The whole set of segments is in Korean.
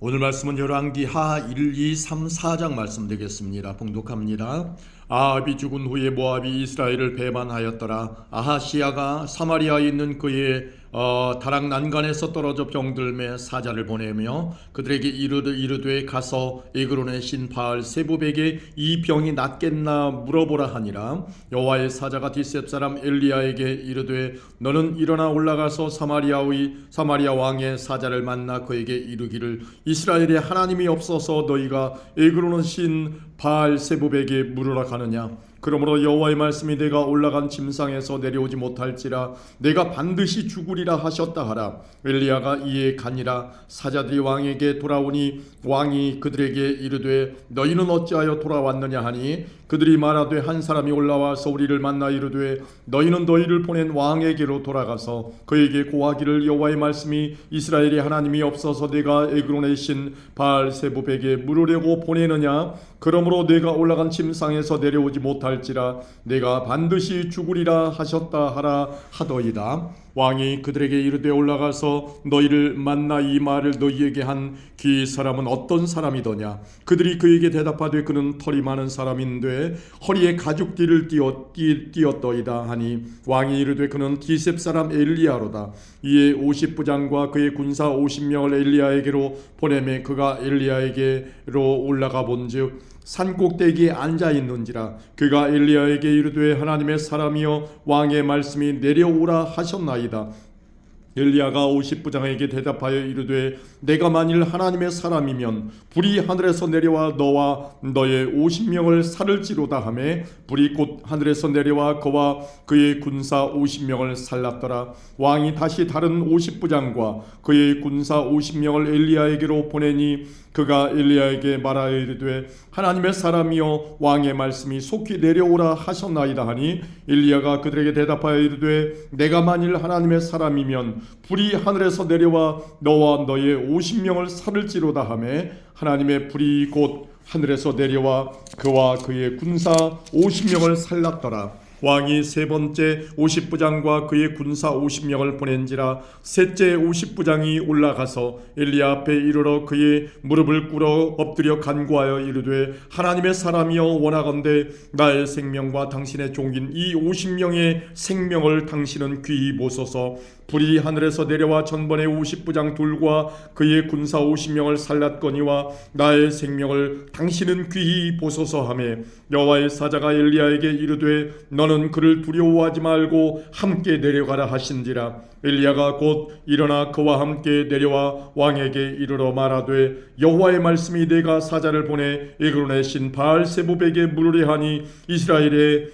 오늘 말씀은 열왕기하 1, 2, 3, 4장 말씀 되겠습니다. 봉독합니다. 아합이 죽은 후에 모압이 이스라엘을 배반하였더라. 아하시야가 사마리아에 있는 그의 다락 난간에서 떨어져 병들매 사자를 보내며 그들에게 이르되 가서 에그론의 신 바알 세부백에 이 병이 낫겠나 물어보라 하니라. 여호와의 사자가 디셉 사람 엘리야에게 이르되 너는 일어나 올라가서 사마리아 왕의 사자를 만나 그에게 이르기를 이스라엘에 하나님이 없어서 너희가 에그론의 신 바알 세부백에 물으라 하느냐. 그러므로 여호와의 말씀이 내가 올라간 짐상에서 내려오지 못할지라 내가 반드시 죽으리라 하셨다 하라. 엘리야가 이에 가니라. 사자들이 왕에게 돌아오니 왕이 그들에게 이르되 너희는 어찌하여 돌아왔느냐 하니 그들이 말하되 한 사람이 올라와서 우리를 만나 이르되 너희는 너희를 보낸 왕에게로 돌아가서 그에게 고하기를 여호와의 말씀이 이스라엘에 하나님이 없어서 내가 에그론의 신 바알 세부백에 물으려고 보내느냐. 그러므로 내가 올라간 침상에서 내려오지 못할지라 내가 반드시 죽으리라 하셨다 하라 하더이다. 왕이 그들에게 이르되 올라가서 너희를 만나 이 말을 너희에게 한 그 사람은 어떤 사람이더냐. 그들이 그에게 대답하되 그는 털이 많은 사람인데 허리에 가죽띠를 띠었더이다 하니 왕이 이르되 그는 디셉 사람 엘리야로다. 이에 50부장과 그의 군사 50명을 엘리야에게로 보내매 그가 엘리야에게로 올라가 본즉 산꼭대기에 앉아있는지라. 그가 엘리야에게 이르되 하나님의 사람이여 왕의 말씀이 내려오라 하셨나이다. 엘리야가 50부장에게 대답하여 이르되 내가 만일 하나님의 사람이면 불이 하늘에서 내려와 너와 너의 50명을 살을지로다 하매 불이 곧 하늘에서 내려와 그와 그의 군사 50명을 살랐더라. 왕이 다시 다른 50부장과 그의 군사 50명을 엘리야에게로 보내니 그가 엘리야에게 말하여 이르되 하나님의 사람이여 왕의 말씀이 속히 내려오라 하셨나이다 하니 엘리야가 그들에게 대답하여 이르되 내가 만일 하나님의 사람이면 불이 하늘에서 내려와 너와 너의 50명을 살을지로다 하매 하나님의 불이 곧 하늘에서 내려와 그와 그의 군사 50명을 살랐더라. 왕이 세 번째 50부장과 그의 군사 50명을 보낸지라. 셋째 50부장이 올라가서 엘리야 앞에 이르러 그의 무릎을 꿇어 엎드려 간구하여 이르되 하나님의 사람이여 원하건대 나의 생명과 당신의 종인 이 50명의 생명을 당신은 귀히 보소서. 불이 하늘에서 내려와 전번에 50부장 둘과 그의 군사 50명을 살랐거니와 나의 생명을 당신은 귀히 보소서 하매 여호와의 사자가 엘리야에게 이르되 너는 그를 두려워하지 말고 함께 내려가라 하신지라. 엘리야가 곧 일어나 그와 함께 내려와 왕에게 이르러 말하되 여호와의 말씀이 내가 사자를 보내 에그론의 신 바알 세부백에 물으려 하니 이스라엘에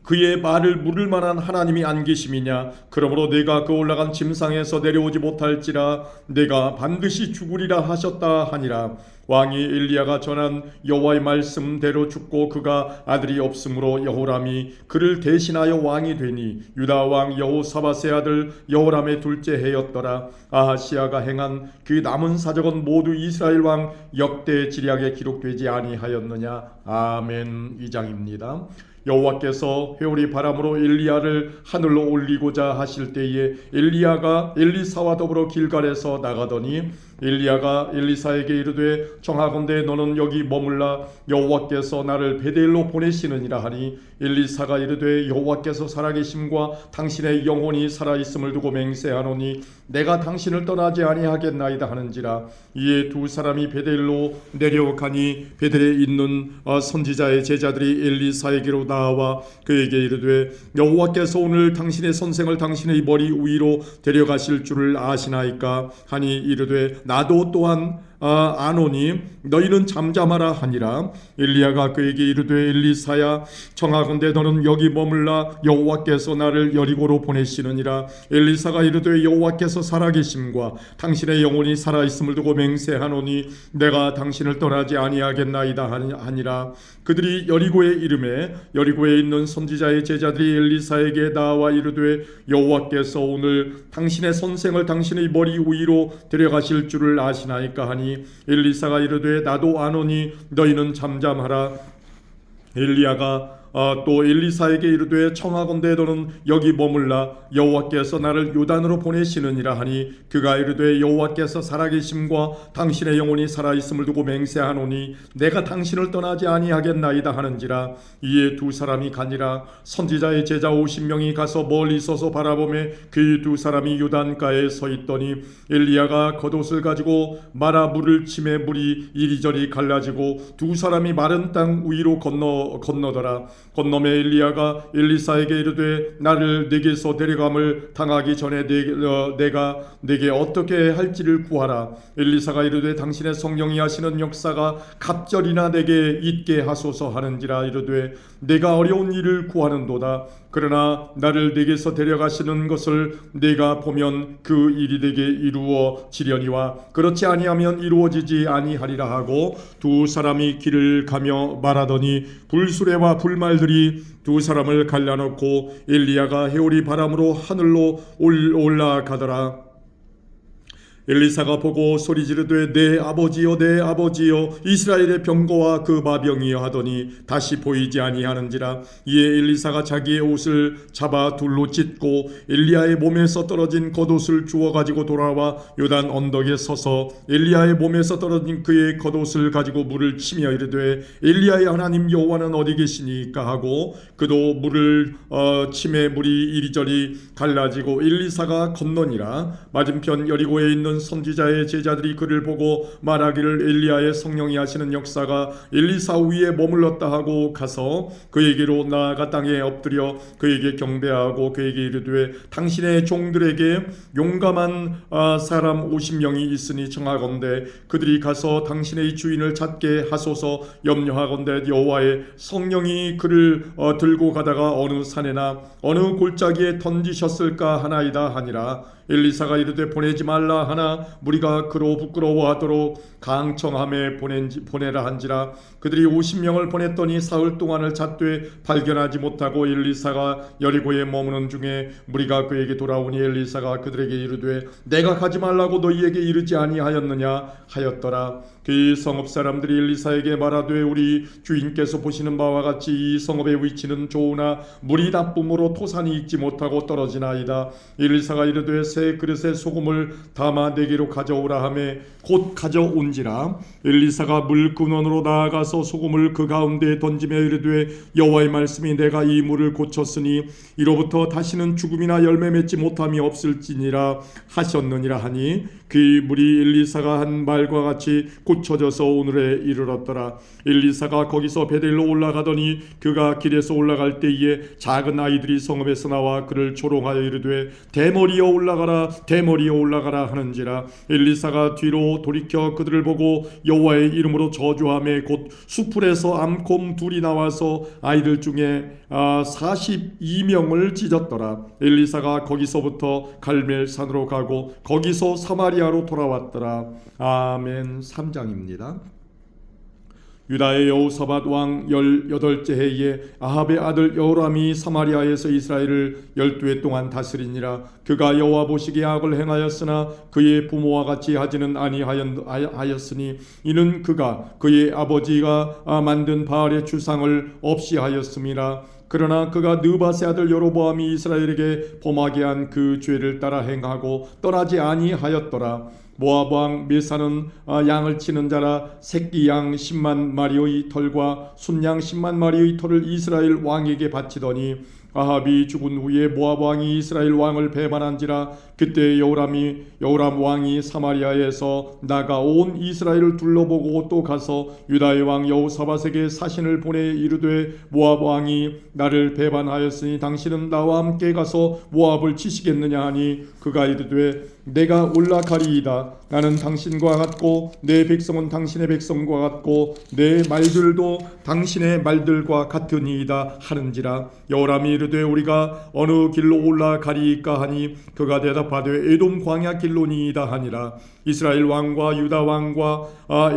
그의 말을 물을 만한 하나님이 안 계심이냐. 그러므로 내가 그 올라간 짐상에서 내려오지 못할지라 내가 반드시 죽으리라 하셨다 하니라. 왕이 엘리야가 전한 여호와의 말씀대로 죽고 그가 아들이 없으므로 여호람이 그를 대신하여 왕이 되니 유다 왕 여호사밧의 아들 여호람의 둘째 해였더라. 아하시야가 행한 그 남은 사적은 모두 이스라엘 왕 역대 지략에 기록되지 아니하였느냐. 아멘. 2장입니다. 여호와께서 회오리 바람으로 엘리야를 하늘로 올리고자 하실 때에 엘리야가 엘리사와 더불어 길갈에서 나가더니 엘리야가 엘리사에게 이르되 청하건대 너는 여기 머물라 여호와께서 나를 베델로 보내시느니라 하니 엘리사가 이르되 여호와께서 살아계심과 당신의 영혼이 살아있음을 두고 맹세하노니 내가 당신을 떠나지 아니하겠나이다 하는지라. 이에 두 사람이 베델로 내려가니 베델에 있는 선지자의 제자들이 엘리사에게로 나와 그에게 이르되 여호와께서 오늘 당신의 선생을 당신의 머리 위로 데려가실 줄을 아시나이까 하니 이르되 나도 또한 아노니 너희는 잠잠하라 하니라. 엘리야가 그에게 이르되 엘리사야 청하건대 너는 여기 머물라 여호와께서 나를 여리고로 보내시느니라. 엘리사가 이르되 여호와께서 살아계심과 당신의 영혼이 살아있음을 두고 맹세하노니 내가 당신을 떠나지 아니하겠나이다 하니라. 그들이 여리고에 이르매 여리고에 있는 선지자의 제자들이 엘리사에게 나와 이르되 여호와께서 오늘 당신의 선생을 당신의 머리 위로 데려가실 줄을 아시나이까 하니 엘리사가 이르되 나도 아노니 너희는 잠잠하라. 엘리야가 또 엘리사에게 이르되 청하건대 너는 여기 머물라 여호와께서 나를 요단으로 보내시느니라 하니 그가 이르되 여호와께서 살아계심과 당신의 영혼이 살아있음을 두고 맹세하노니 내가 당신을 떠나지 아니하겠나이다 하는지라. 이에 두 사람이 가니라. 선지자의 제자 50명이 가서 멀리 서서 바라보매 그 두 사람이 요단가에 서 있더니 엘리야가 겉옷을 가지고 마라 물을 치매 물이 이리저리 갈라지고 두 사람이 마른 땅 위로 건너더라. 건너매 엘리야가 엘리사에게 이르되 나를 네게서 데려감을 당하기 전에 내가 네게 어떻게 할지를 구하라. 엘리사가 이르되 당신의 성령이 하시는 역사가 갑절이나 내게 있게 하소서 하는지라. 이르되 내가 어려운 일을 구하는도다. 그러나 나를 네게서 데려가시는 것을 내가 보면 그 일이 내게 이루어지려니와 그렇지 아니하면 이루어지지 아니하리라 하고 두 사람이 길을 가며 말하더니 불수레와 불말들이 두 사람을 갈라놓고 엘리야가 해오리 바람으로 하늘로 올라가더라. 엘리사가 보고 소리 지르되 내 아버지여 내 아버지여 이스라엘의 병거와 그 마병이여 하더니 다시 보이지 아니하는지라. 이에 엘리사가 자기의 옷을 잡아 둘로 찢고 엘리야의 몸에서 떨어진 겉옷을 주워 가지고 돌아와 요단 언덕에 서서 엘리야의 몸에서 떨어진 그의 겉옷을 가지고 물을 치며 이르되 엘리야의 하나님 여호와는 어디 계시니까 하고 그도 물을 치매 물이 이리저리 갈라지고 엘리사가 건너니라. 맞은편 여리고에 있는 선지자의 제자들이 그를 보고 말하기를 엘리야의 성령이 하시는 역사가 엘리사 위에 머물렀다 하고 가서 그에게로 나아가 땅에 엎드려 그에게 경배하고 그에게 이르되 당신의 종들에게 용감한 사람 50명이 있으니 청하건대 그들이 가서 당신의 주인을 찾게 하소서. 염려하건대 여호와의 성령이 그를 들고 가다가 어느 산에나 어느 골짜기에 던지셨을까 하나이다 하니라. 엘리사가 이르되 보내지 말라 하나 무리가 그로 부끄러워하도록 강청함에 보내라 한지라. 그들이 50명을 보냈더니 사흘 동안을 잣되 발견하지 못하고 엘리사가 여리고에 머무는 중에 무리가 그에게 돌아오니 엘리사가 그들에게 이르되 내가 가지 말라고 너희에게 이르지 아니하였느냐 하였더라. 그 성읍 사람들이 엘리사에게 말하되 우리 주인께서 보시는 바와 같이 이 성읍의 위치는 좋으나 물이 나쁨으로 토산이 익지 못하고 떨어지나이다. 엘리사가 이르되 새 그릇에 소금을 담아 내게로 가져오라 하매 곧 가져온지라. 엘리사가 물 근원으로 나아가서 소금을 그 가운데에 던지며 이르되 여호와의 말씀이 내가 이 물을 고쳤으니 이로부터 다시는 죽음이나 열매 맺지 못함이 없을지니라 하셨느니라 하니 그 물이 엘리사가 한 말과 같이 고쳐져서 오늘에 이르렀더라. 엘리사가 거기서 베델로 올라가더니 그가 길에서 올라갈 때에 작은 아이들이 성읍에서 나와 그를 조롱하여 이르되 대머리여 올라가라 대머리여 올라가라 하는지라. 엘리사가 뒤로 돌이켜 그들을 보고 여호와의 이름으로 저주하며 곧 수풀에서 암곰 둘이 나와서 아이들 중에 42명을 찢었더라. 엘리사가 거기서부터 갈멜산으로 가고 거기서 사마리아로 돌아왔더라. 아멘. 3장입니다. 유다의 여호사밧 왕 18째 해에 아합의 아들 여호람이 사마리아에서 이스라엘을 12해 동안 다스리니라. 그가 여호와 보시기에 악을 행하였으나 그의 부모와 같이 하지는 아니하였으니 이는 그가 그의 아버지가 만든 바알의 주상을 없이 하였음이라. 그러나 그가 느밧의 아들 여로보암이 이스라엘에게 범하게 한 그 죄를 따라 행하고 떠나지 아니하였더라. 모압 왕 메사는 양을 치는 자라 새끼 양 10만 마리의 털과 순양 10만 마리의 털을 이스라엘 왕에게 바치더니 아합이 죽은 후에 모압 왕이 이스라엘 왕을 배반한지라. 그때 여호람 왕이 사마리아에서 나가 온 이스라엘을 둘러보고 또 가서 유다의 왕 여호사밧에게 사신을 보내 이르되 모압 왕이 나를 배반하였으니 당신은 나와 함께 가서 모압을 치시겠느냐 하니 그가 이르되 내가 올라가리이다. 나는 당신과 같고 내 백성은 당신의 백성과 같고 내 말들도 당신의 말들과 같으니이다 하는지라. 여호람이 이르되 우리가 어느 길로 올라가리이까 하니 그가 대답하여 대답하되 에돔 광야 길로니이다 하니라. 이스라엘 왕과 유다 왕과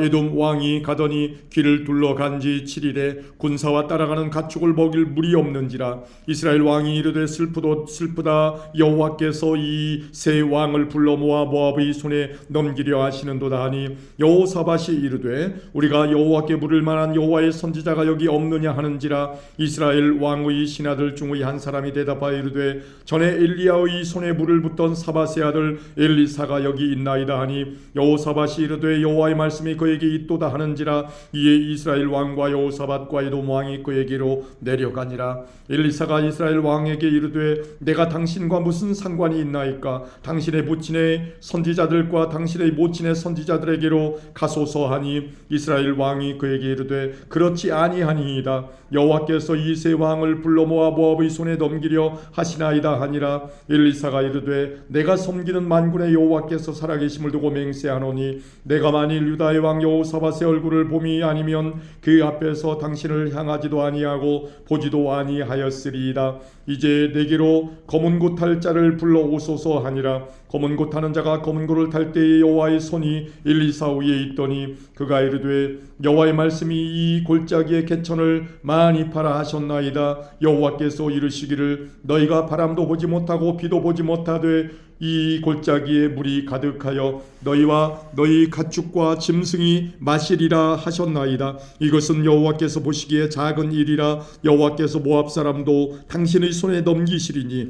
에돔 왕이 가더니 길을 둘러간지 7일에 군사와 따라가는 가축을 먹일 물이 없는지라. 이스라엘 왕이 이르되 슬프다 여호와께서 이 세 왕을 불러 모아 모압의 손에 넘기려 하시는도다 하니 여호사밧이 이르되 우리가 여호와께 물을 만한 여호와의 선지자가 여기 없느냐 하는지라. 이스라엘 왕의 신하들 중의 한 사람이 대답하여 이르되 전에 엘리야의 손에 물을 붓던 사밧의 아들 엘리사가 여기 있나이다 하니 여호사밧이 이르되 여호와의 말씀이 그에게 있도다 하는지라. 이에 이스라엘 왕과 여호사밧과 에돔 왕이 그에게로 내려가니라. 엘리사가 이스라엘 왕에게 이르되 내가 당신과 무슨 상관이 있나이까? 당신의 부친의 선지자들과 당신의 모친의 선지자들에게로 가소서 하니 이스라엘 왕이 그에게 이르되 그렇지 아니하니이다. 여호와께서 이 세 왕을 불러 모아 모압의 손에 넘기려 하시나이다 하니라. 엘리사가 이르되 내가 섬기는 만군의 여호와께서 살아계심을 두고 맹세하노니 내가 만일 유다의 왕 여호사밧의 얼굴을 봄이 아니면 그 앞에서 당신을 향하지도 아니하고 보지도 아니하였으리이다. 이제 내게로 검은 고 탈 자를 불러 오소서 하니라. 검은 고 타는 자가 검은 고를 탈 때에 여호와의 손이 엘리사 위에 있더니 그가 이르되 여호와의 말씀이 이 골짜기의 개천을 많이 파라 하셨나이다. 여호와께서 이르시기를 너희가 바람도 보지 못하고 비도 보지 못하되 이 골짜기에 물이 가득하여 너희와 너희 가축과 짐승이 마시리라 하셨나이다. 이것은 여호와께서 보시기에 작은 일이라. 여호와께서 모압 사람도 당신의 손에 넘기시리니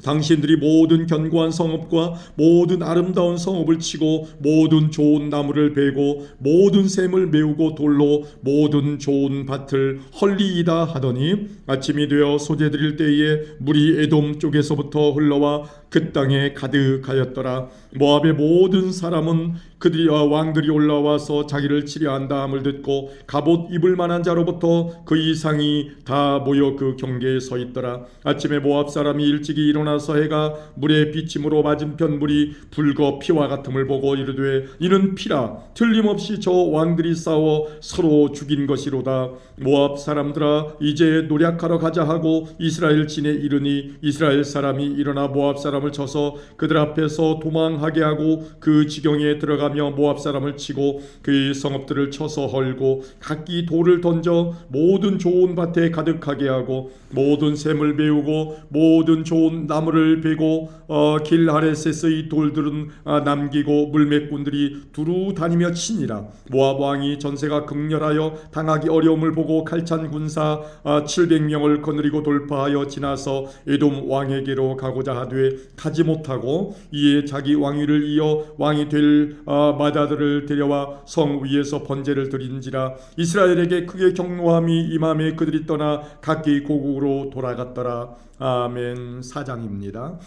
당신들이 모든 견고한 성읍과 모든 아름다운 성읍을 치고 모든 좋은 나무를 베고 모든 샘을 메우고 돌로 모든 좋은 밭을 헐리이다 하더니 아침이 되어 소재 드릴 때에 물이 에돔 쪽에서부터 흘러와 그 땅에 가득하였더라. 모압의 모든 사람은 그들이 왕들이 올라와서 자기를 치려한다 함을 듣고 갑옷 입을 만한 자로부터 그 이상이 다 모여 그 경계에 서 있더라. 아침에 모압 사람이 일찍이 일어나서 해가 물에 비침으로 맞은편 물이 붉어 피와 같음을 보고 이르되 이는 피라. 틀림없이 저 왕들이 싸워 서로 죽인 것이로다. 모압 사람들아 이제 노략하러 가자 하고 이스라엘 진에 이르니 이스라엘 사람이 일어나 모압 사람을 쳐서 그들 앞에서 도망하게 하고 그 지경에 들어가며 모압 사람을 치고 그의 성읍들을 쳐서 헐고 각기 돌을 던져 모든 좋은 밭에 가득하게 하고 모든 샘을 메우고 모든 좋은 나무를 베고 길 아레셋의 돌들은 남기고 물매꾼들이 두루 다니며 치니라. 모압 왕이 전세가 극렬하여 당하기 어려움을 보고 칼찬 군사 700명을 거느리고 돌파하여 지나서 에돔 왕에게로 가고자 하되 가지 못하고 이에 자기 왕위를 이어 왕이 될 마다들을 데려와 성 위에서 번제를 드린지라. 이스라엘에게 크게 경노함이 임함에 그들이 떠나 각기 고국으로 돌아갔더라. 아멘. 4장입니다.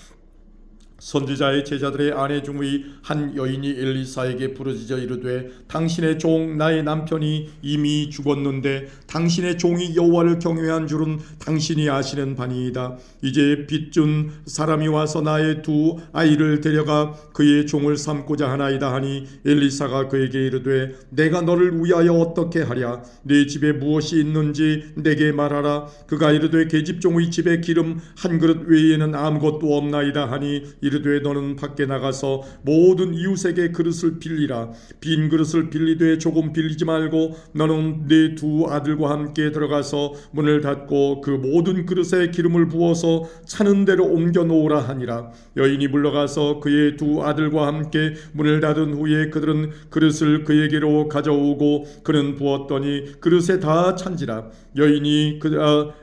선지자의 제자들의 아내 중의 한 여인이 엘리사에게 부르짖어 이르되 당신의 종 나의 남편이 이미 죽었는데 당신의 종이 여호와를 경외한 줄은 당신이 아시는 바니이다. 이제 빚준 사람이 와서 나의 두 아이를 데려가 그의 종을 삼고자 하나이다 하니 엘리사가 그에게 이르되 내가 너를 위하여 어떻게 하랴? 네 집에 무엇이 있는지 내게 말하라. 그가 이르되 계집종의 집에 기름 한 그릇 외에는 아무것도 없나이다 하니 이르되 너는 밖에 나가서 모든 이웃에게 그릇을 빌리라. 빈 그릇을 빌리되 조금 빌리지 말고 너는 네 두 아들과 함께 들어가서 문을 닫고 그 모든 그릇에 기름을 부어서 차는 대로 옮겨 놓으라 하니라. 여인이 물러가서 그의 두 아들과 함께 문을 닫은 후에 그들은 그릇을 그에게로 가져오고 그는 부었더니 그릇에 다 찬지라. 여인이 그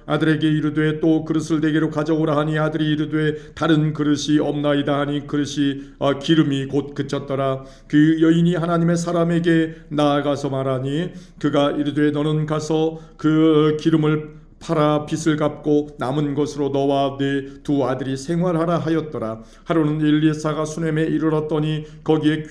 아들에게 이르되 또 그릇을 내게로 가져오라 하니 아들이 이르되 다른 그릇이 없나이다 하니 그릇이 기름이 곧 그쳤더라. 그 여인이 하나님의 사람에게 나아가서 말하니 그가 이르되 너는 가서 그 기름을 팔아 빚을 갚고 남은 것으로 너와 네 두 아들이 생활하라 하였더라. 하루는 엘리사가 수넴에 이르렀더니 거기에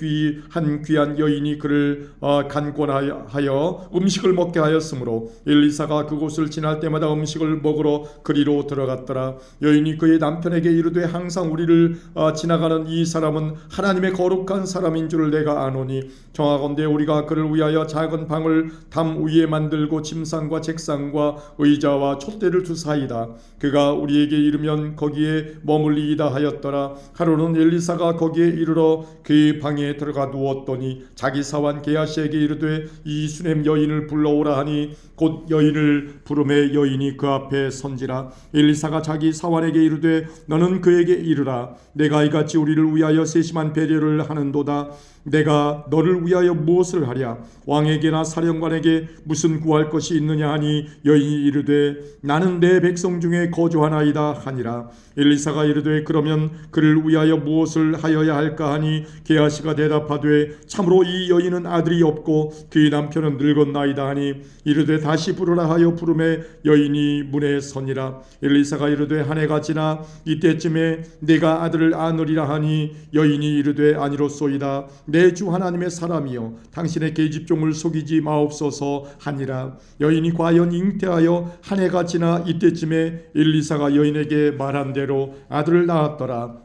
귀한 여인이 그를 간권하여 음식을 먹게 하였으므로 엘리사가 그곳을 지날 때마다 음식을 먹으러 그리로 들어갔더라. 여인이 그의 남편에게 이르되 항상 우리를 지나가는 이 사람은 하나님의 거룩한 사람인 줄을 내가 아노니 정하건대 우리가 그를 위하여 작은 방을 담 위에 만들고 침상과 책상과 의자와 나와 촛대를 두사이다. 그가 우리에게 이르면 거기에 머물리이다 하였더라. 하루는 엘리사가 거기에 이르러 그의 방에 들어가 누웠더니 자기 사환 게하시에게 이르되 이 수냄 여인을 불러오라 하니 곧 여인을 부르매 여인이 그 앞에 선지라. 엘리사가 자기 사환에게 이르되 너는 그에게 이르라. 내가 이같이 우리를 위하여 세심한 배려를 하는도다. 내가 너를 위하여 무엇을 하랴? 왕에게나 사령관에게 무슨 구할 것이 있느냐 하니 여인이 이르되 나는 내 백성 중에 거주하나이다 하니라. 엘리사가 이르되 그러면 그를 위하여 무엇을 하여야 할까 하니 게하시가 대답하되 참으로 이 여인은 아들이 없고 그의 남편은 늙었나이다 하니 이르되 다시 부르라 하여 부르매 여인이 문에 서니라. 엘리사가 이르되 한 해가 지나 이때쯤에 내가 아들을 안으리라 하니 여인이 이르되 아니로소이다. 내 주 하나님의 사람이여 당신의 계집종을 속이지 마옵소서 하니라. 여인이 과연 잉태하여 한 해가 지나 이때쯤에 엘리사가 여인에게 말한 대로 아들을 낳았더라.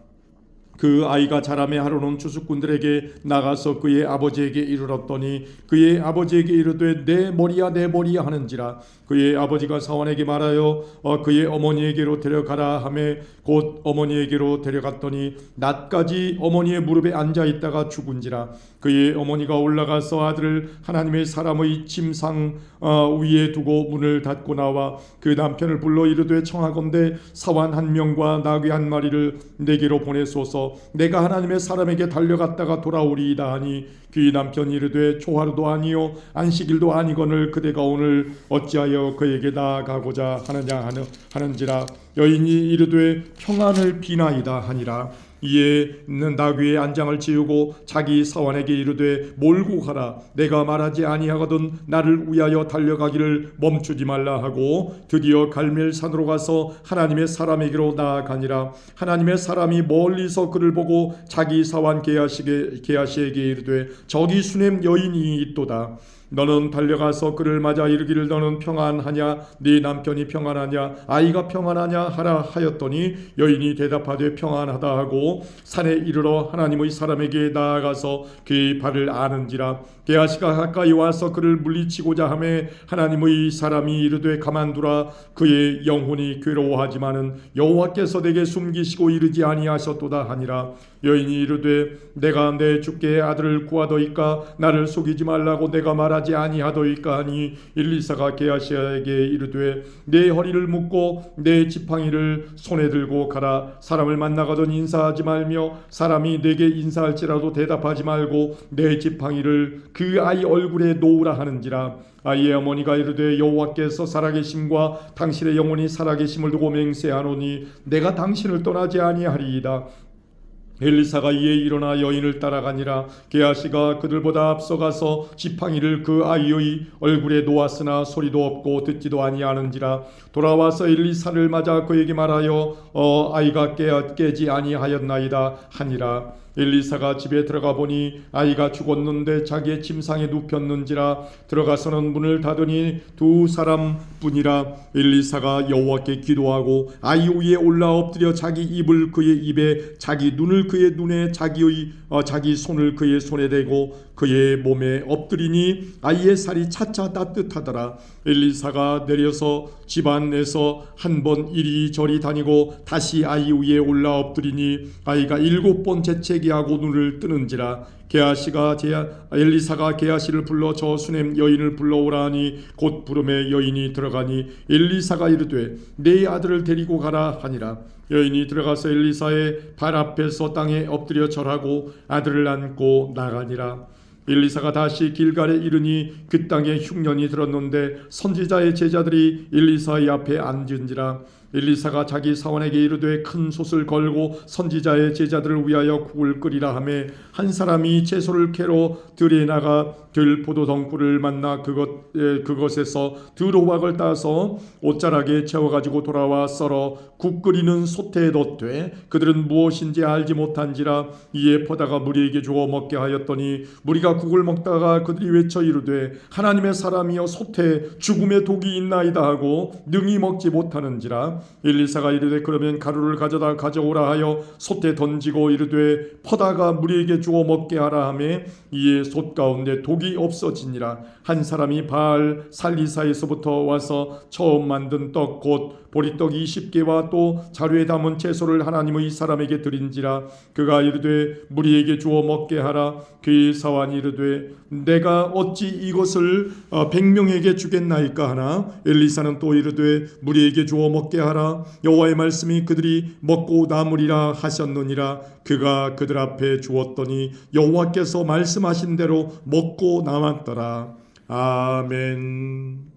그 아이가 자라매 하루는 주수꾼들에게 나가서 그의 아버지에게 이르렀더니 그의 아버지에게 이르되 내 머리야 내 머리야 하는지라. 그의 아버지가 사환에게 말하여 그의 어머니에게로 데려가라 하매 곧 어머니에게로 데려갔더니 낮까지 어머니의 무릎에 앉아있다가 죽은지라. 그의 어머니가 올라가서 아들을 하나님의 사람의 침상 위에 두고 문을 닫고 나와 그 남편을 불러 이르되 청하건대 사환 한 명과 나귀 한 마리를 내게로 보내소서. 내가 하나님의 사람에게 달려갔다가 돌아오리이다 하니 그의 남편이 이르되 초하루도 아니요 안식일도 아니거늘 그대가 오늘 어찌하여 그에게 나아가고자 하는지라. 여인이 이르되 평안을 비나이다 하니라. 이에 나귀의 안장을 지우고 자기 사환에게 이르되 몰고 가라. 내가 말하지 아니하거든 나를 위하여 달려가기를 멈추지 말라 하고 드디어 갈멜산으로 가서 하나님의 사람에게로 나아가니라. 하나님의 사람이 멀리서 그를 보고 자기 사환 게하시에게 이르되 저기 수냄 여인이 있도다. 너는 달려가서 그를 맞아 이르기를 너는 평안하냐 네 남편이 평안하냐 아이가 평안하냐 하라 하였더니 여인이 대답하되 평안하다 하고 산에 이르러 하나님의 사람에게 나아가서 그의 발을 아는지라. 게하시가 가까이 와서 그를 물리치고자 하매 하나님의 사람이 이르되 가만두라. 그의 영혼이 괴로워하지만은 여호와께서 내게 숨기시고 이르지 아니하셨도다 하니라. 여인이 이르되 내가 내 주께 아들을 구하더이까 나를 속이지 말라고 내가 말하지 아니하더이까 하니 엘리사가 게하시에게 이르되 내 허리를 묶고 내 지팡이를 손에 들고 가라. 사람을 만나거든 인사하지 말며 사람이 내게 인사할지라도 대답하지 말고 내 지팡이를 그 아이 얼굴에 놓으라 하는지라. 아이의 어머니가 이르되 여호와께서 살아계심과 당신의 영혼이 살아계심을 두고 맹세하노니 내가 당신을 떠나지 아니하리이다. 엘리사가 이에 일어나 여인을 따라가니라. 게하시가 그들보다 앞서가서 지팡이를 그 아이의 얼굴에 놓았으나 소리도 없고 듣지도 아니하는지라. 돌아와서 엘리사를 맞아 그에게 말하여 아이가 깨지 아니하였나이다 하니라. 엘리사가 집에 들어가 보니 아이가 죽었는데 자기의 침상에 눕혔는지라. 들어가서는 문을 닫으니 두 사람뿐이라. 엘리사가 여호와께 기도하고 아이 위에 올라 엎드려 자기 입을 그의 입에 자기 눈을 그의 눈에 자기 손을 그의 손에 대고 그의 몸에 엎드리니 아이의 살이 차차 따뜻하더라. 엘리사가 내려서 집 안에서 한 번 이리저리 다니고 다시 아이 위에 올라 엎드리니 아이가 7번 재채기하고 눈을 뜨는지라. 엘리사가 게하시를 불러 저 수냄 여인을 불러오라 하니 곧 부름에 여인이 들어가니 엘리사가 이르되 내 아들을 데리고 가라 하니라. 여인이 들어가서 엘리사의 발 앞에서 땅에 엎드려 절하고 아들을 안고 나가니라. 엘리사가 다시 길갈에 이르니 그 땅에 흉년이 들었는데 선지자의 제자들이 엘리사의 앞에 앉은지라. 엘리사가 자기 사원에게 이르되 큰 솥을 걸고 선지자의 제자들을 위하여 국을 끓이라 하매 한 사람이 채소를 캐러 들에 나가 들 포도덩굴을 만나 그것에서 들호박을 따서 옷자락에 채워가지고 돌아와 썰어 국 끓이는 솥에 넣되 그들은 무엇인지 알지 못한지라. 이에 퍼다가 무리에게 주어 먹게 하였더니 무리가 국을 먹다가 그들이 외쳐 이르되 하나님의 사람이여 솥에 죽음의 독이 있나이다 하고 능히 먹지 못하는지라. 엘리사가 이르되 그러면 가루를 가져다 가져오라 하여 솥에 던지고 이르되 퍼다가 무리에게 주어 먹게 하라 하매 이에 솥 가운데 독이 없어지니라. 한 사람이 바알 살리사에서부터 와서 처음 만든 떡 곧 보리떡 20개와 또 자루에 담은 채소를 하나님의 사람에게 드린지라. 그가 이르되 무리에게 주어 먹게 하라. 그의 사환이 이르되 내가 어찌 이것을 100명에게 주겠나이까 하나 엘리사는 또 이르되 무리에게 주어 먹게 하라. 여호와의 말씀이 그들이 먹고 남으리라 하셨느니라. 그가 그들 앞에 주었더니 여호와께서 말씀하신 대로 먹고 남았더라. 아멘.